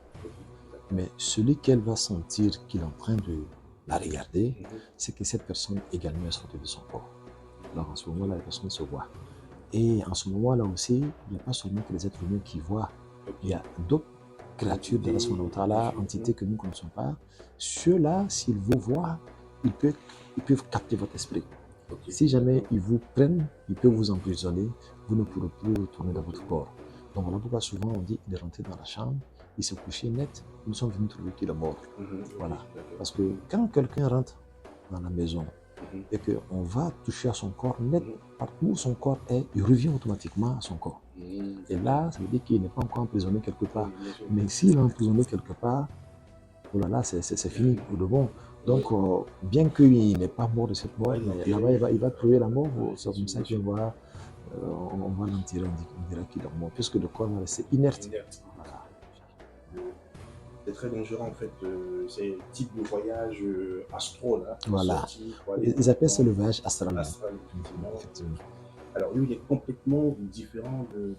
Mais celui qu'elle va sentir qu'il est en train de la regarder, c'est que cette personne également est sortie de son corps. Alors en ce moment-là, la personne se voit. Et en ce moment-là aussi, il n'y a pas seulement que les êtres humains qui voient, il y a d'autres créatures de la entités que nous ne connaissons pas. Ceux-là, s'ils vous voient, ils peuvent capter votre esprit. Si jamais ils vous prennent, ils peuvent vous emprisonner, vous ne pourrez plus retourner dans votre corps. Donc voilà pourquoi souvent on dit qu'il est rentré dans la chambre, il s'est couché net, nous sommes venus trouver qu'il est mort. Voilà. Parce que quand quelqu'un rentre dans la maison et qu'on va toucher à son corps net, partout où son corps est, il revient automatiquement à son corps. Et là, ça veut dire qu'il n'est pas encore emprisonné quelque part. Mais s'il est emprisonné quelque part, oh là là, c'est fini pour de bon. Donc, bien qu'il n'est pas mort de cette mort, mais là-bas, il va trouver la mort. C'est comme ça qu'on va, on va l'enterrer, on dira qu'il est mort, puisque le corps va rester inerte. Voilà. C'est très dangereux en fait, ces types de voyages astro là. Voilà. Ils appellent ça le voyage astral. Effectivement. Alors lui, il est complètement différent de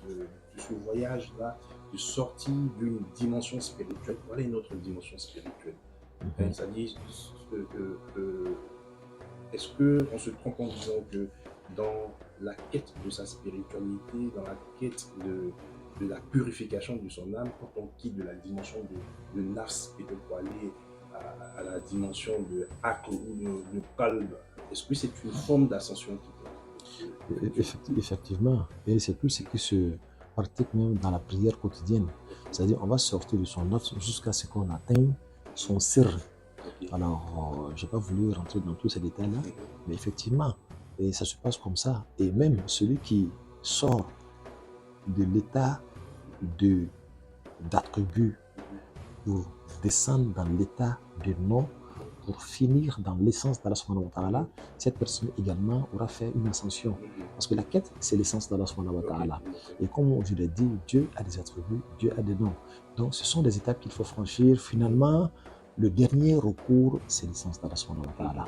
ce voyage là de sortir d'une dimension spirituelle pour aller à une autre dimension spirituelle. C'est-à-dire, est-ce qu'on se trompe en disant que dans la quête de sa spiritualité, dans la quête de la purification de son âme, quand on quitte de la dimension de nafs et pour aller à la dimension de akl ou de qalb, est-ce que c'est une forme d'ascension Effectivement, et c'est tout ce qui se pratique même dans la prière quotidienne. C'est-à-dire, on va sortir de son nafs jusqu'à ce qu'on atteigne son sirr. Alors, je n'ai pas voulu rentrer dans tous ces détails-là, mais effectivement, et ça se passe comme ça. Et même celui qui sort de l'état d'attribut pour descendre dans l'état de nom, pour finir dans l'essence d'Allah subhanahu wa ta'ala, cette personne également aura fait une ascension. Parce que la quête, c'est l'essence d'Allah subhanahu wa ta'ala. Et comme je l'ai dit, Dieu a des attributs, Dieu a des noms. Donc ce sont des étapes qu'il faut franchir. Finalement, le dernier recours, c'est l'essence d'Allah subhanahu wa ta'ala.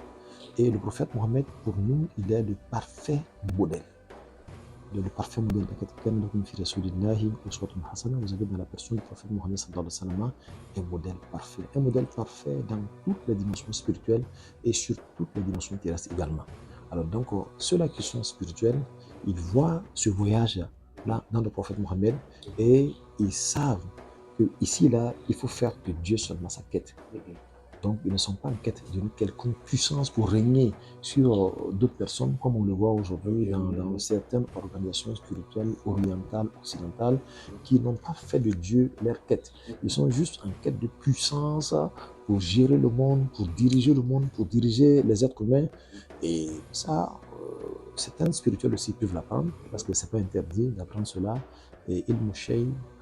Et le prophète Mohammed, pour nous, il est le parfait modèle. Le parfait modèle. Vous avez dans la personne du prophète Mohammed un modèle parfait. Un modèle parfait dans toutes les dimensions spirituelles et sur toutes les dimensions terrestres également. Alors donc, ceux-là qui sont spirituels, ils voient ce voyage-là dans le prophète Mohammed et ils savent que ici, là, il faut faire de Dieu seulement sa quête. Donc, ils ne sont pas en quête d'une quelconque puissance pour régner sur d'autres personnes, comme on le voit aujourd'hui dans certaines organisations spirituelles orientales, occidentales, qui n'ont pas fait de Dieu leur quête. Ils sont juste en quête de puissance pour gérer le monde, pour diriger le monde, pour diriger les êtres humains. Et ça, certains spirituels aussi peuvent l'apprendre, parce que ce n'est pas interdit d'apprendre cela. Et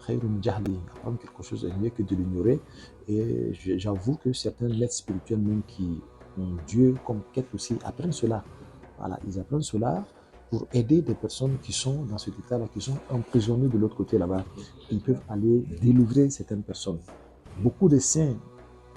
apprendre quelque chose est mieux que de l'ignorer. Et j'avoue que certains maîtres spirituels même qui ont Dieu comme quête aussi apprennent cela. Voilà, ils apprennent cela pour aider des personnes qui sont dans cet état-là, qui sont emprisonnées de l'autre côté là-bas. Ils peuvent aller délivrer certaines personnes. Beaucoup de saints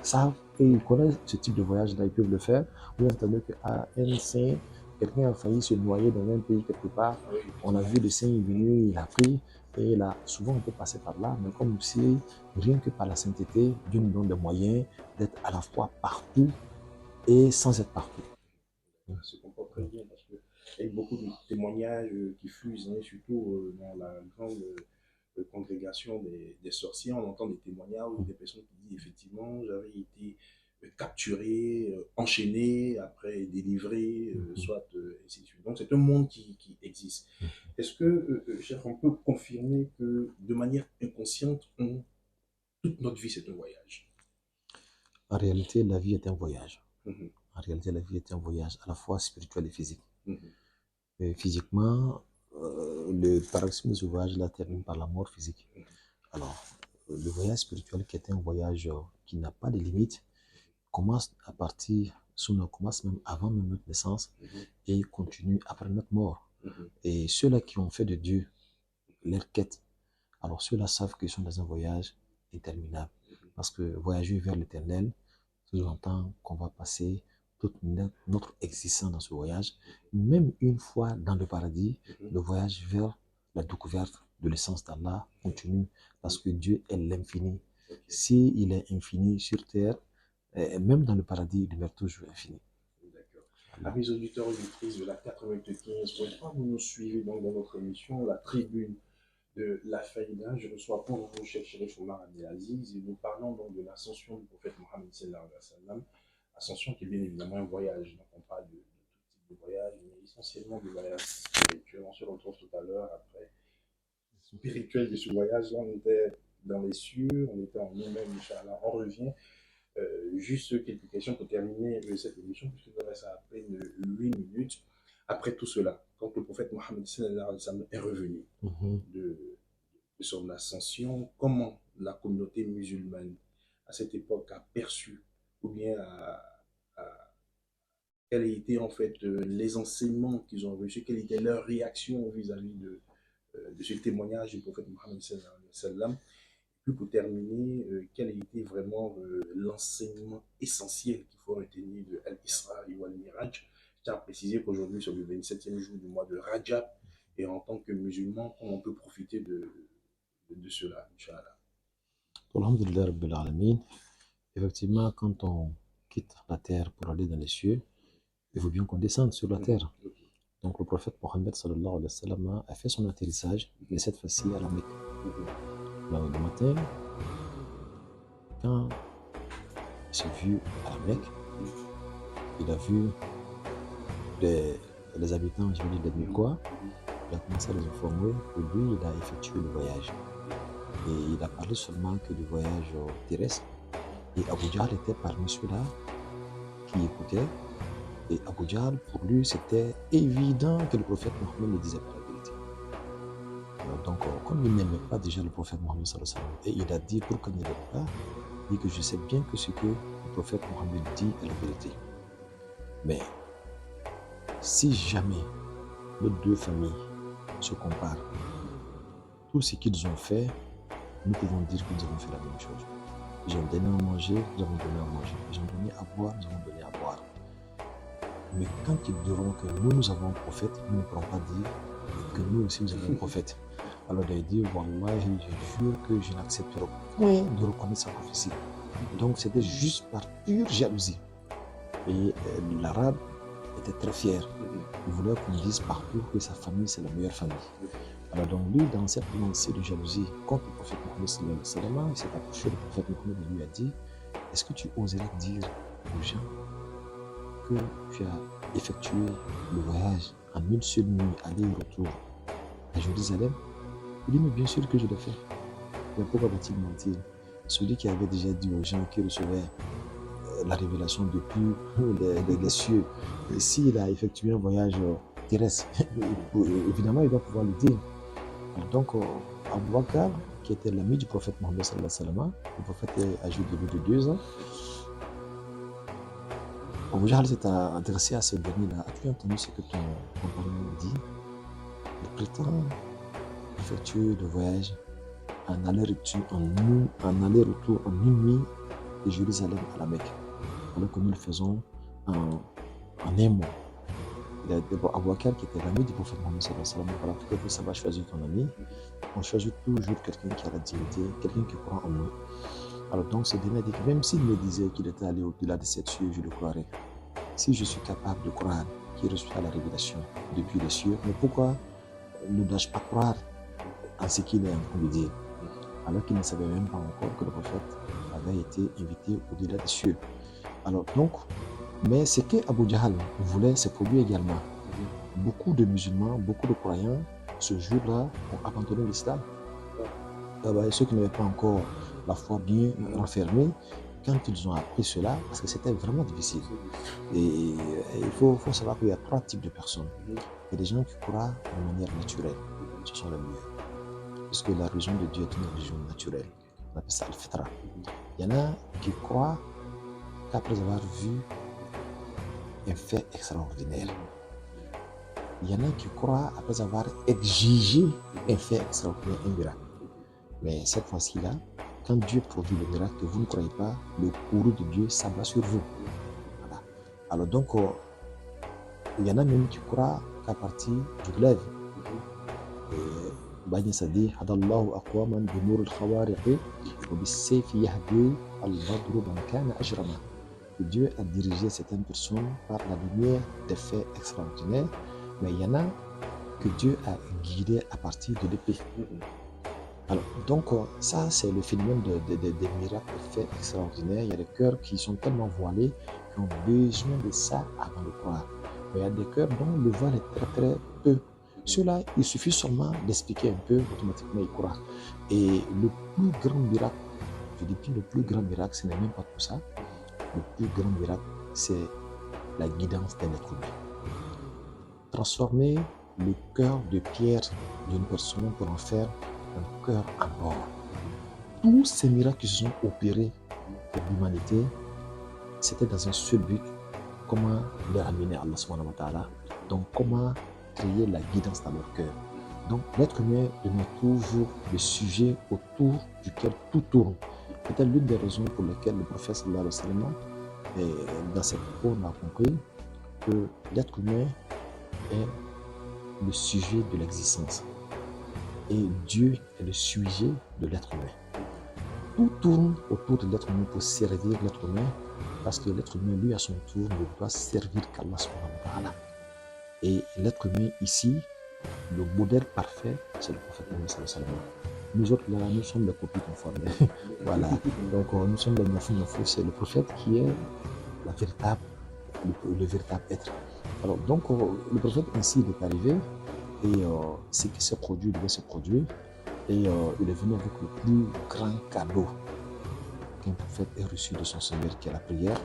savent et ils connaissent ce type de voyage-là, ils peuvent le faire. Vous entendez qu'à un saint, quelqu'un a failli se noyer dans un pays quelque part. On a vu le saint est venu, il a pris. Et là, souvent on peut passer par là, mais comme si rien que par la sainteté, Dieu nous donne des moyens d'être à la fois partout et sans être partout. Ça se comprend très bien parce qu'il y a eu beaucoup de témoignages qui fusent, hein, surtout dans la grande congrégation des sorciers. On entend des témoignages où des personnes qui disent effectivement j'avais été capturé, enchaîné, après délivré, soit ainsi de suite. Donc c'est un monde qui existe. Est-ce que, chef, on peut confirmer que de manière inconsciente, toute notre vie c'est un voyage? En réalité, la vie est un voyage. En réalité, la vie est un voyage à la fois spirituel et physique. Et physiquement, le paroxysme de ce voyage-là termine par la mort physique. Alors, le voyage spirituel, qui est un voyage qui n'a pas de limite, commence à partir, souvent commence même avant même notre naissance et continue après notre mort. Et ceux-là qui ont fait de Dieu leur quête, alors ceux-là savent qu'ils sont dans un voyage interminable. Parce que voyager vers l'éternel sous-entend qu'on va passer toute notre existence dans ce voyage. Même une fois dans le paradis, le voyage vers la découverte de l'essence d'Allah continue parce que Dieu est l'infini. S'il est infini sur terre, même dans le paradis, il demeure toujours infini. D'accord. Amis auditeurs et auditrices de la 95.3, vous nous suivez donc dans notre émission La Tribune de la Faïda. Je reçois pour vous Cheikh Chérif Omar Abdelaziz et nous parlons donc de l'ascension du prophète Mohammed sallallahu alayhi wa sallam. Ascension qui est bien évidemment un voyage. Donc on parle de tout type de voyage, mais essentiellement de voyage spirituel. On se retrouve tout à l'heure après. Spirituel de ce voyage-là, on était dans les cieux, on était en nous-mêmes, Inch'Allah. On revient. Juste quelques questions pour terminer cette émission, puisque nous reste à peine 8 minutes. Après tout cela, quand le prophète Mohammed sallallahu alayhi wa sallam est revenu de son ascension, comment la communauté musulmane à cette époque a perçu, ou bien quels étaient en fait les enseignements qu'ils ont reçus, quelle était leur réaction vis-à-vis de ce témoignage du prophète Mohammed sallallahu alayhi wa sallam. Puis pour terminer, quel a été vraiment l'enseignement essentiel qu'il faut retenir de Al-Isra ou Al-Miraj? Je tiens à préciser qu'aujourd'hui, c'est le 27e jour du mois de Rajab, et en tant que musulman, comment on peut profiter de de cela, Inch'Allah. Alhamdulillah Rabbil Alamin. Effectivement, quand on quitte la terre pour aller dans les cieux, il faut bien qu'on descende sur la terre. Donc le prophète Mohammed sallallahu alayhi wa sallam a fait son atterrissage, mais cette fois-ci à la Mecque. Le matin, quand il s'est vu à la Mecque, il a vu les habitants, je veux dire, des quoi, il a commencé à les informer que lui, il a effectué le voyage. Et il a parlé seulement que du voyage terrestre. Et Abu Jahl était parmi ceux-là qui écoutaient. Et Abu Jahl, pour lui, c'était évident que le prophète Mohammed ne disait pas la vérité. Alors donc, comme il n'aimait pas déjà le prophèt Mohammed sallallahu alayhi wa sallam, et il a dit, pour qu'il ne l'aime pas, il dit que je sais bien que ce que le prophète Mohammed dit est la vérité. Mais si jamais nos deux familles se comparent, tout ce qu'ils ont fait, nous pouvons dire que nous avons fait la même chose. Ils ont donné à manger, nous avons donné à manger. Ils ont donné à boire, nous avons donné à boire. Mais quand ils diront que nous avons un prophète, nous ne pourrons pas dire que nous aussi nous avons un prophète. Alors il dit, Wallahi, je jure que je n'accepterai point de reconnaître sa prophétie. Donc c'était juste par pure jalousie. Et l'arabe était très fier. Il voulait qu'on dise partout que sa famille c'est la meilleure famille. Alors donc lui, dans cette lancée de jalousie contre le prophète Mohammed sallallahu alayhi wa sallam, il s'est approché le prophète Mohammed et lui a dit, est-ce que tu oserais dire aux gens que tu as effectué le voyage en une seule nuit, aller et retour à Jérusalem? Il dit, mais bien sûr que je l'ai fait. Mais pourquoi va-t-il mentir? Celui qui avait déjà dit aux gens qu'il recevait la révélation depuis les cieux, s'il a effectué un voyage terrestre, évidemment il va pouvoir le dire. Donc Abu Bakr, qui était l'ami du prophète Mohammed sallallahu alayhi wa sallam, le prophète est âgé de lui de 2 ans, Abu Jahl s'est adressé à ce dernier-là. As-tu entendu ce que ton compagnon dit? Il prétend effectuer le voyage en aller-retour en une nuit de Jérusalem à la Mecque, alors que nous le faisons en un mois. Il y a Abu Bakr qui était l'ami du prophète Mohammed sallallahu alayhi wa sallam. Voilà, peut-être que ça va choisir ton ami. On choisit toujours quelqu'un qui a la dignité, quelqu'un qui croit en nous. Alors donc ce dernier dit que même s'il me disait qu'il était allé au-delà de cette cieux, je le croirais. Si je suis capable de croire qu'il reçoit la révélation depuis les cieux, mais pourquoi ne dois-je pas croire en ce qu'il est en train de dire, alors qu'il ne savait même pas encore que le prophète avait été invité au-delà des cieux. Alors donc, mais ce que Abu Jahl voulait, c'est pour lui également. Beaucoup de musulmans, beaucoup de croyants, ce jour-là, ont abandonné l'islam. Et ceux qui n'avaient pas encore la foi bien renfermée, quand ils ont appris cela, parce que c'était vraiment difficile. Et il faut savoir qu'il y a 3 types de personnes. Il y a des gens qui croient de manière naturelle, ce sont les meilleurs. Puisque la religion de Dieu est une religion naturelle. On appelle ça al-fitra. Il y en a qui croient qu'après avoir vu un fait extraordinaire. Il y en a qui croient après avoir exigé un fait extraordinaire, un miracle. Mais cette fois-ci-là, quand Dieu produit le miracle que vous ne croyez pas, le courroux de Dieu s'abat sur vous. Voilà. Alors donc, il y en a même qui croient qu'à partir du glaive, Bagné dit Hadallahu aqwaman bi nur al-khawariqi wa bis-sayfi yahdi al-badru man kana ajrama. Que Dieu a dirigé certaines personnes par la lumière des faits extraordinaires, mais il y en a que Dieu a guidé à partir de l'épée. Alors, donc, ça, c'est le phénomène des miracles, des faits extraordinaires. Il y a des cœurs qui sont tellement voilés qui ont besoin de ça avant de croire. Mais il y a des cœurs dont le voile est très très peu. Ceux-là, il suffit seulement d'expliquer un peu, automatiquement ils croient. Et le plus grand miracle, je dis bien le plus grand miracle, ce n'est même pas tout ça. Le plus grand miracle, c'est la guidance d'un être humain. Transformer le cœur de pierre d'une personne pour en faire un cœur en or. Tous ces miracles qui se sont opérés pour l'humanité, c'était dans un seul but, comment les ramener à Allah subhanahu wa ta'ala. Donc comment créer la guidance dans leur cœur. Donc l'être humain demeure toujours le sujet autour duquel tout tourne. C'était l'une des raisons pour lesquelles le prophète sallallahu alayhi wa sallam, dans cette propos, on a compris que l'être humain est le sujet de l'existence. Et Dieu est le sujet de l'être humain. Tout tourne autour de l'être humain pour servir l'être humain, parce que l'être humain, lui, à son tour, ne doit servir qu'Allah subhanahu wa ta'ala. Et l'être humain ici, le modèle parfait, c'est le prophète Mohammed sallallahu alayhi wa sallam. Nous autres, là, nous sommes les copies conformes. Voilà. Donc, nous sommes les nafou. C'est le prophète qui est la véritable, le véritable être. Alors, donc, le prophète ainsi, il est arrivé, et ce qui s'est produit devait se produire, et il est venu avec le plus grand cadeau qu'un prophète ait reçu de son Seigneur, qui est la prière.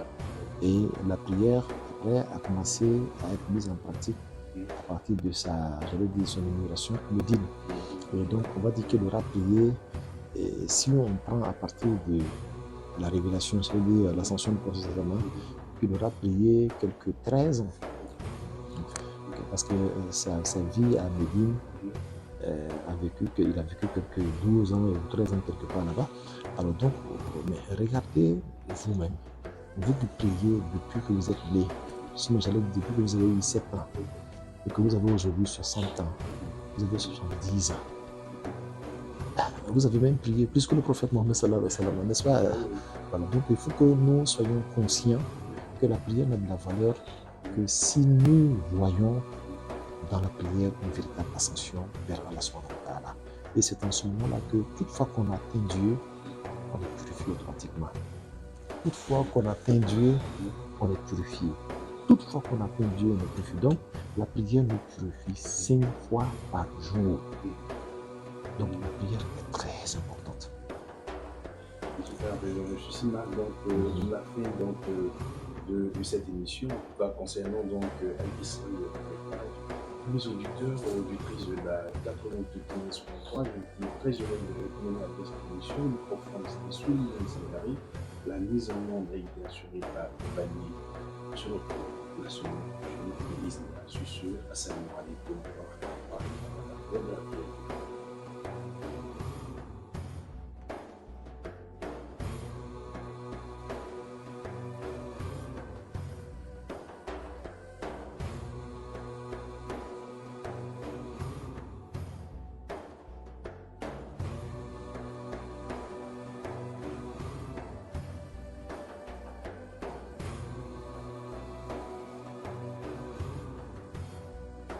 Et la prière, après, a commencé à être mise en pratique à partir de son émigration médine. Et donc, on va dire qu'il aura prié, et si on prend à partir de la révélation, c'est-à-dire l'ascension du prophète, il aura prié quelques 13 ans. Parce que sa vie à Médine, il a vécu quelques 12 ans ou 13 ans quelque part là-bas. Alors donc, mais regardez vous-même, vous priez depuis que vous êtes né, sinon j'allais dire depuis que vous avez eu 7 ans, et que vous avez aujourd'hui 60 ans, vous avez 70 ans. Vous avez même prié plus que le prophète Mohammed sallallahu alayhi wa sallam, n'est-ce pas? Voilà, donc il faut que nous soyons conscients que la prière n'a de la valeur que si nous voyons dans la prière une véritable ascension vers Allah subhanahu wa ta'ala. Et c'est en ce moment-là que toutefois qu'on atteint Dieu, on est purifié automatiquement. Toutefois qu'on atteint Dieu, on est purifié. Toutefois qu'on atteint Dieu, on est purifié. Donc, la prière nous purifie 5 fois par jour. Donc, la prière est très importante. Super, je suis Marc, donc la fin donc, de cette émission, en tout cas concernant donc Al-Isra. Les auditeurs, auditrices de la 95.3, je suis très heureux de recommander à cette émission. Le profond, c'était Souleymane Sangari. La mise en onde a été assurée par Bani sur la semaine prochaine. Sur ce, assalamu alaikum wa rahmatullahi wa barakatuh.